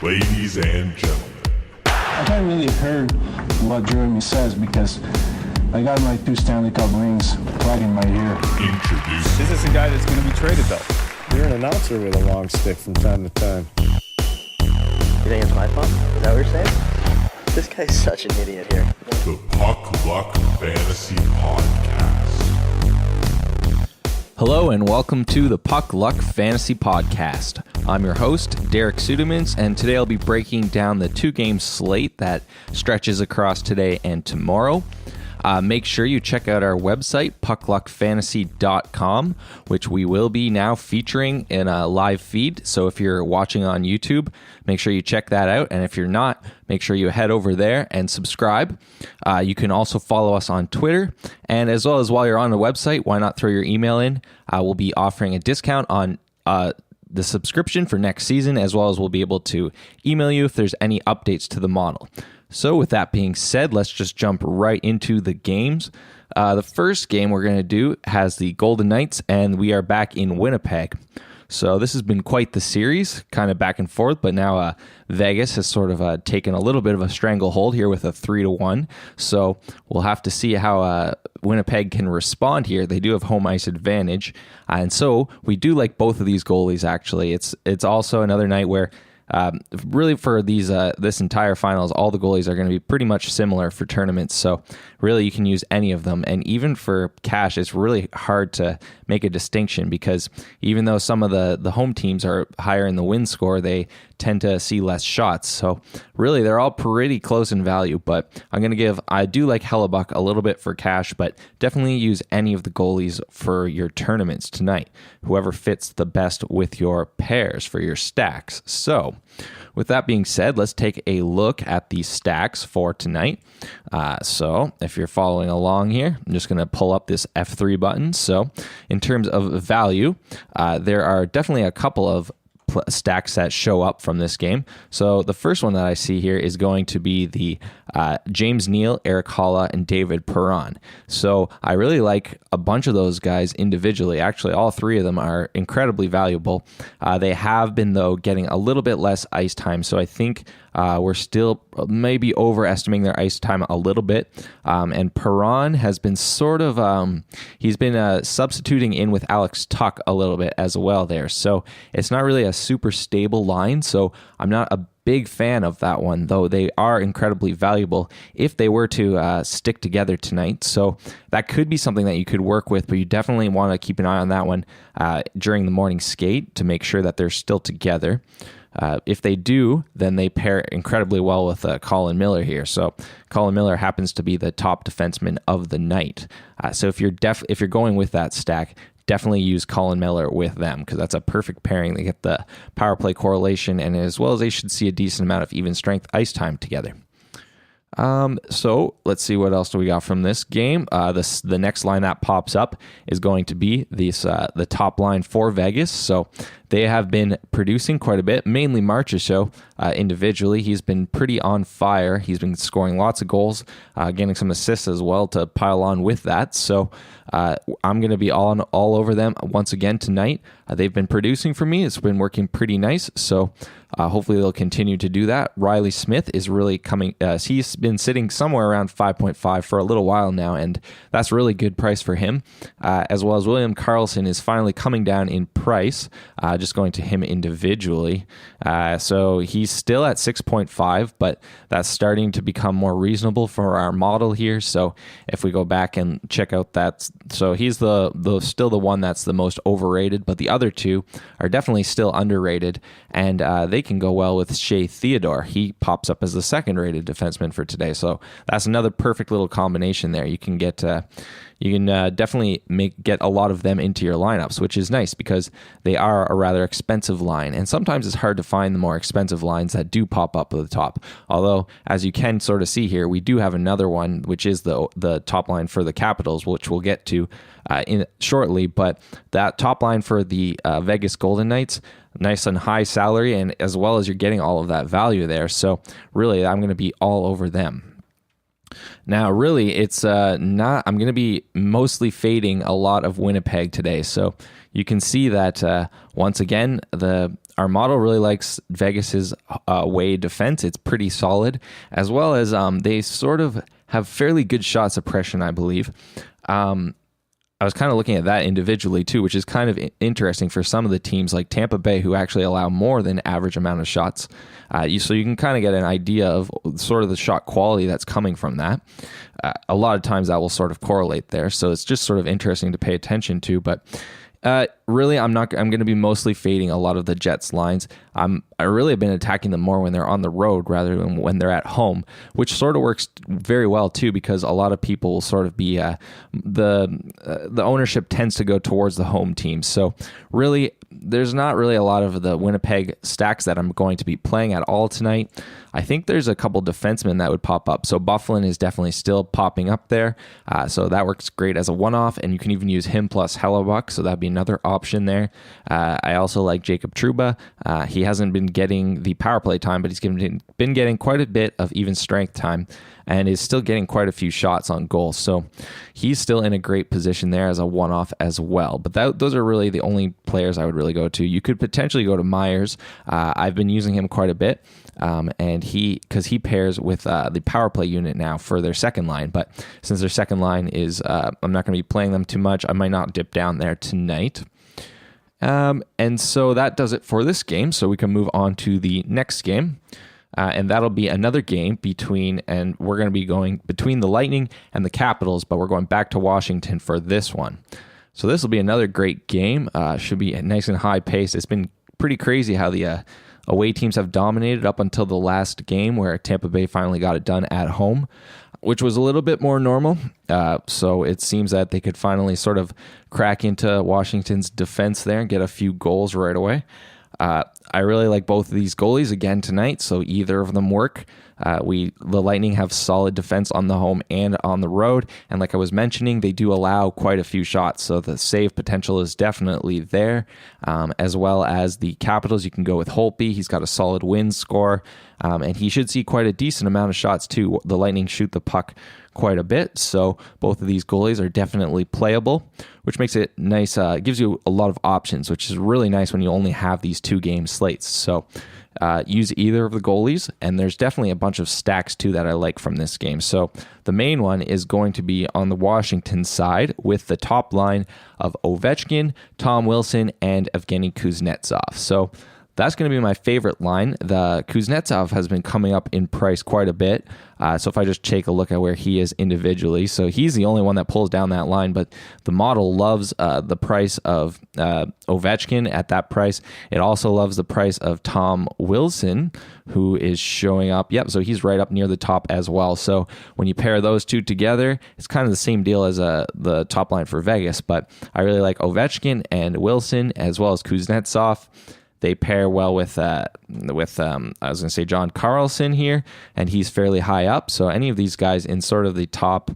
Ladies and gentlemen. I haven't really heard what Jeremy says because I got my 2 Stanley Cup rings right in my ear. Introduce. This is a guy that's going to be traded, though. You're an announcer with a long stick from time to time. You think it's my fault? Is that what you're saying? This guy's such an idiot here. The Puck Luck Fantasy Podcast. Hello and welcome to the Puck Luck Fantasy Podcast. I'm your host, Derek Sudemans, and today I'll be breaking down the 2-game slate that stretches across today and tomorrow. Make sure you check out our website, puckluckfantasy.com, which we will be now featuring in a live feed. So if you're watching on YouTube, make sure you check that out. And if you're not, make sure you head over there and subscribe. You can also follow us on Twitter. And as well as while you're on the website, why not throw your email in? We'll be offering a discount on the subscription for next season, as well as we'll be able to email you if there's any updates to the model. So with that being said, let's just jump right into the games. The first game we're going to do has the Golden Knights, and we are back in Winnipeg. So this has been quite the series, kind of back and forth, but now Vegas has sort of taken a little bit of a stranglehold here with a 3-1. So we'll have to see how Winnipeg can respond here. They do have home ice advantage, and so we do like both of these goalies, actually. It's also another night where really for these this entire finals, all the goalies are going to be pretty much similar for tournaments. So really you can use any of them. And even for cash, it's really hard to make a distinction because even though some of the home teams are higher in the win score, they tend to see less shots. So really they're all pretty close in value, but I do like Hellebuck a little bit for cash, but definitely use any of the goalies for your tournaments tonight. Whoever fits the best with your pairs for your stacks. So with that being said, let's take a look at the stacks for tonight. So if you're following along here, I'm just going to pull up this F3 button. So in terms of value, there are definitely a couple of stacks that show up from this game. So the first one that I see here is going to be the James Neal, Eric Haula, and David Perron. So I really like a bunch of those guys individually. Actually, all three of them are incredibly valuable. They have been, though, getting a little bit less ice time. So I think we're still maybe overestimating their ice time a little bit. And Perron has been sort of, he's been substituting in with Alex Tuch a little bit as well there. So it's not really a super stable line. So I'm not a big fan of that one, though they are incredibly valuable if they were to stick together tonight. So that could be something that you could work with, but you definitely want to keep an eye on that one during the morning skate to make sure that they're still together. If they do, then they pair incredibly well with Colin Miller here. So Colin Miller happens to be the top defenseman of the night. So if you're going with that stack, definitely use Colin Miller with them because that's a perfect pairing. They get the power play correlation, and as well as they should see a decent amount of even strength ice time together. So let's see what else do we got from this game. The next line that pops up is going to be the top line for Vegas. So they have been producing quite a bit, mainly Marchessault individually. He's been pretty on fire. He's been scoring lots of goals, getting some assists as well to pile on with that. So I'm going to be all over them once again tonight. They've been producing for me. It's been working pretty nice. So hopefully they'll continue to do that. Riley Smith is really coming. He's been sitting somewhere around 5.5 for a little while now, and that's really good price for him. As well as William Karlsson is finally coming down in price, just going to him individually. So he's still at 6.5, but that's starting to become more reasonable for our model here. So if we go back and check out that, so he's still the one that's the most overrated, but the other two are definitely still underrated, and they can go well with Shea Theodore. He pops up as the second-rated defenseman for today, so that's another perfect little combination there. You can get definitely get a lot of them into your lineups, which is nice because they are a rather expensive line, and sometimes it's hard to find the more expensive lines that do pop up at the top. Although, as you can sort of see here, we do have another one, which is the top line for the Capitals, which we'll get to shortly. But that top line for the Vegas Golden Knights, nice and high salary, and as well as you're getting all of that value there. So really, I'm going to be all over them. Now, really, it's not. I'm going to be mostly fading a lot of Winnipeg today. So you can see that once again, Our model really likes Vegas's away defense. It's pretty solid, as well as they sort of have fairly good shot suppression, I believe. I was kind of looking at that individually too, which is kind of interesting for some of the teams like Tampa Bay, who actually allow more than average amount of shots. So you can kind of get an idea of sort of the shot quality that's coming from that. A lot of times that will sort of correlate there. So it's just sort of interesting to pay attention to. But really, I'm going to be mostly fading a lot of the Jets lines. I really have been attacking them more when they're on the road rather than when they're at home, which sort of works very well too, because a lot of people will sort of be the ownership tends to go towards the home team. So really, there's not really a lot of the Winnipeg stacks that I'm going to be playing at all tonight. I think there's a couple defensemen that would pop up. So Bufflin is definitely still popping up there. So that works great as a one-off, and you can even use him plus Hellebuck. So that'd be another option there. I also like Jacob Trouba. He hasn't been getting the power play time, but he's been getting quite a bit of even strength time and is still getting quite a few shots on goal. So he's still in a great position there as a one-off as well. But those are really the only players I would really go to. You could potentially go to Myers. I've been using him quite a bit. And because he pairs with the power play unit now for their second line. But since their second line is, I'm not going to be playing them too much. I might not dip down there tonight. And so that does it for this game. So we can move on to the next game. And that'll be another game and we're going to be going between the Lightning and the Capitals, but we're going back to Washington for this one. So this will be another great game. Should be nice and high paced. It's been pretty crazy how the away teams have dominated up until the last game where Tampa Bay finally got it done at home, which was a little bit more normal. So it seems that they could finally sort of crack into Washington's defense there and get a few goals right away. I really like both of these goalies again tonight, so either of them work. The Lightning have solid defense on the home and on the road, and like I was mentioning, they do allow quite a few shots, so the save potential is definitely there. As well as the Capitals, you can go with Holtby. He's got a solid win score, and he should see quite a decent amount of shots too. The Lightning shoot the puck quite a bit, so both of these goalies are definitely playable, which makes it nice. Gives you a lot of options, which is really nice when you only have these 2-game slates. So use either of the goalies, and there's definitely a bunch of stacks too that I like from this game. So the main one is going to be on the Washington side with the top line of Ovechkin, Tom Wilson, and Evgeny Kuznetsov. So that's going to be my favorite line. The Kuznetsov has been coming up in price quite a bit. So if I just take a look at where he is individually, so he's the only one that pulls down that line, but the model loves the price of Ovechkin at that price. It also loves the price of Tom Wilson, who is showing up. Yep, so he's right up near the top as well. So when you pair those two together, it's kind of the same deal as the top line for Vegas, but I really like Ovechkin and Wilson as well as Kuznetsov. They pair well with I was going to say John Carlson here, and he's fairly high up. So any of these guys in sort of the top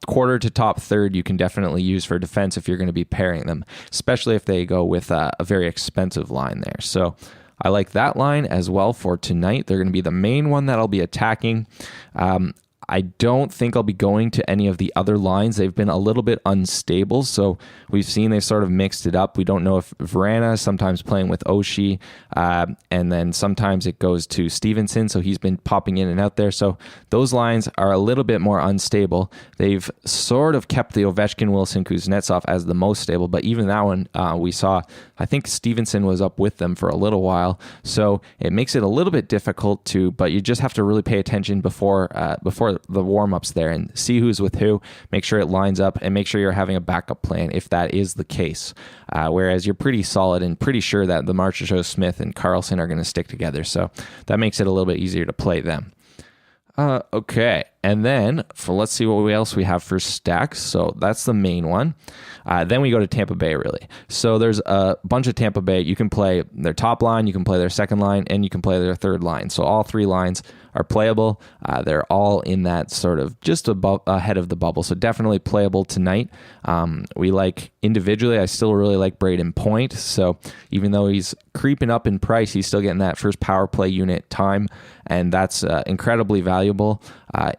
quarter to top third, you can definitely use for defense if you're going to be pairing them, especially if they go with a very expensive line there. So I like that line as well for tonight. They're going to be the main one that I'll be attacking. I don't think I'll be going to any of the other lines. They've been a little bit unstable, so we've seen they've sort of mixed it up. We don't know if Vrana is sometimes playing with Oshie, and then sometimes it goes to Stevenson, so he's been popping in and out there. So those lines are a little bit more unstable. They've sort of kept the Ovechkin, Wilson, Kuznetsov as the most stable, but even that one we saw, I think Stevenson was up with them for a little while, so it makes it a little bit difficult but you just have to really pay attention before the warm-ups there and see who's with who, make sure it lines up, and make sure you're having a backup plan if that is the case. Whereas you're pretty solid and pretty sure that the Marchessault, Smith, and Carlson are going to stick together, so that makes it a little bit easier to play them. Okay, and then let's see what else we have for stacks. So that's the main one. Then we go to Tampa Bay, really. So there's a bunch of Tampa Bay. You can play their top line, you can play their second line, and you can play their third line. So all three lines are playable. They're all in that sort of just above ahead of the bubble. So definitely playable tonight. We like individually, I still really like Braden Point. So even though he's creeping up in price, he's still getting that first power play unit time, and that's incredibly valuable.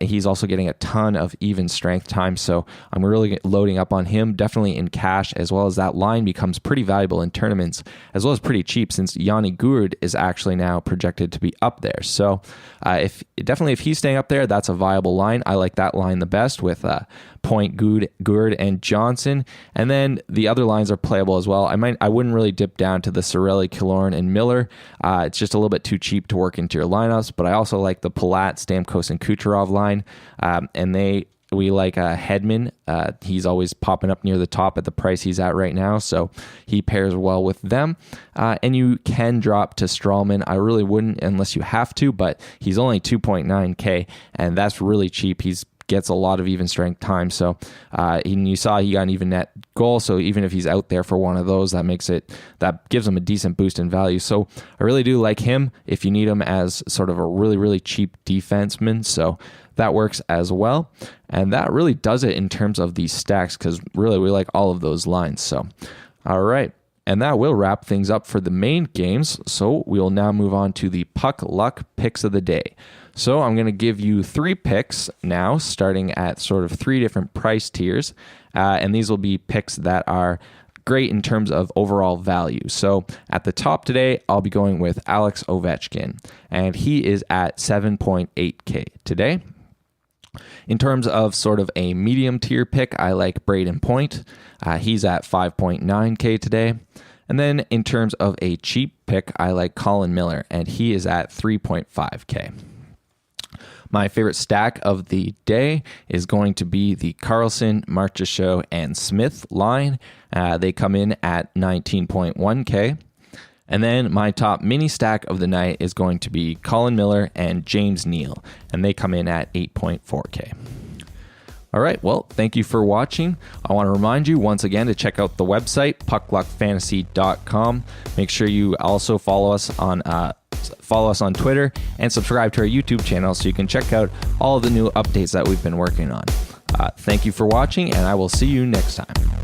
He he's also getting a ton of even strength time, so I'm really loading up on him, definitely in cash, as well as that line becomes pretty valuable in tournaments, as well as pretty cheap since Yanni Gourde is actually now projected to be up there. So if he's staying up there, that's a viable line. I like that line the best with Point, Gourde, and Johnson. And then the other lines are playable as well. I wouldn't really dip down to the Cirelli, Killorn, and Miller. It's just a little bit too cheap to work into your lineups, but I also like the Palat, Stamkos, and Kucherov line. We like Hedman. He's always popping up near the top at the price he's at right now, so he pairs well with them. And you can drop to Strawman. I really wouldn't unless you have to, but he's only 2.9K, and that's really cheap. He's gets a lot of even strength time. So you saw he got an even net goal. So even if he's out there for one of those, that gives him a decent boost in value. So I really do like him if you need him as sort of a really, really cheap defenseman. So that works as well. And that really does it in terms of these stacks, because really we like all of those lines. So, all right. And that will wrap things up for the main games. So we will now move on to the Puck Luck picks of the day. So I'm going to give you 3 picks now, starting at sort of 3 different price tiers. And these will be picks that are great in terms of overall value. So at the top today, I'll be going with Alex Ovechkin, and he is at 7.8K today. In terms of sort of a medium tier pick, I like Braden Point. He's at 5.9K today. And then in terms of a cheap pick, I like Colin Miller, and he is at 3.5K. My favorite stack of the day is going to be the Carlson, Marchessault, and Smith line. They come in at 19.1K. And then my top mini stack of the night is going to be Colin Miller and James Neal, and they come in at 8.4K. All right, well, thank you for watching. I want to remind you once again to check out the website, puckluckfantasy.com. Make sure you also follow us on Twitter and subscribe to our YouTube channel so you can check out all of the new updates that we've been working on. Thank you for watching, and I will see you next time.